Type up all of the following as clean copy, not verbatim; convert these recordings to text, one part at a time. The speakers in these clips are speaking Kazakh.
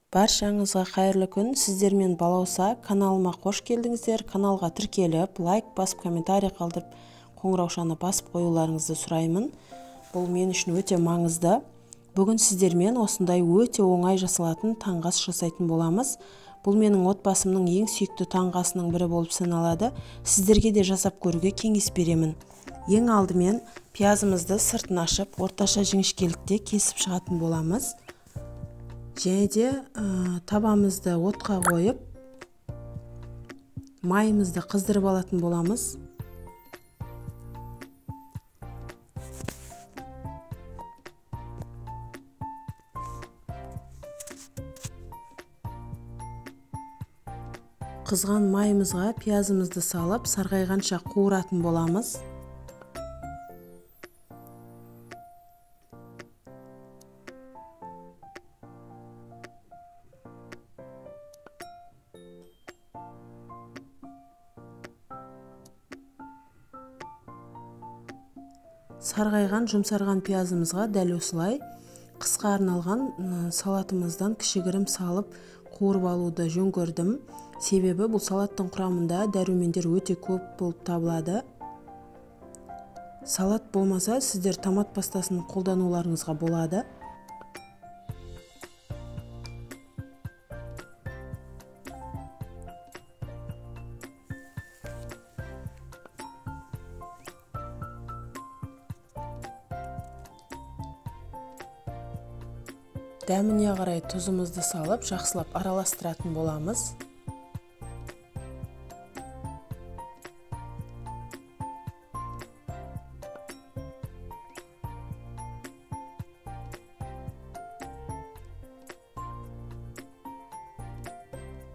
Баршаңызға қайырлы күн. Сіздермен балауса каналыма қош келдіңіздер. Каналға тіркеліп, лайк басып, комментарий қалдырып, қоңыраушаны басып қоюларыңызды сұраймын. Бұл мен үшін өте маңызды. Бүгін сіздермен осындай өте оңай жасалатын таңғас жасайтын боламыз. Бұл менің отбасымның ең сүйікті таңғасының бірі болып саналады. Сіздерге де жасап көруге кеңес беремін. Ең алдымен пиязымызды сыртын ашып, орташа жіңішкелікте кесіп шығатын боламыз. Және де табамызды отқа қойып, майымызды қыздырып алатын боламыз. Қызған майымызға пиязымызды салып, сарғайғанша қуыратын боламыз. Сарғайған, жұмсарған пиязымызға дәл осылай қысқа арналған салатымыздан кішігірім салып қуырып алуды жөн көрдім. Себебі бұл салаттың құрамында дәрумендер өте көп болып табылады. Салат болмаса, сіздер томат пастасын қолдануларыңызға болады. Дәміне қарай тұзымызды салып, жақсылап араластыратын боламыз.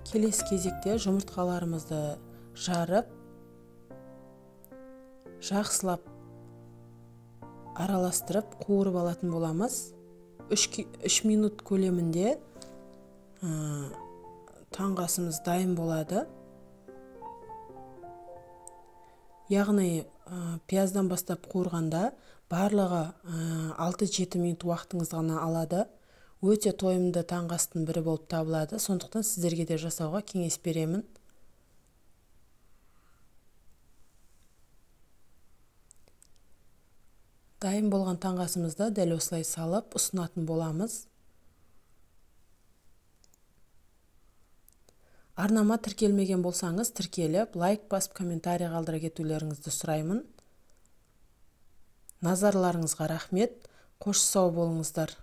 Келесі кезекте жұмыртқаларымызды жарып, жақсылап араластырып, қуырып алатын боламыз. 3 минут көлемінде таңғасымыз дайын болады. Яғни пияздан бастап қуырғанда барлығы 6-7 минут уақытыңыз ғана алады. Өте тойымды таңғастың бірі болып табылады. Сондықтан сіздерге де жасауға кеңес беремін. Дайын болған таңғасымызды дәл осылай салып ұсынатын боламыз. Арнама тіркелмеген болсаңыз, тіркеліп, лайк басып, комментарий қалдыра кетулеріңізді сұраймын. Назарларыңызға рахмет. Қош сау болыңыздар.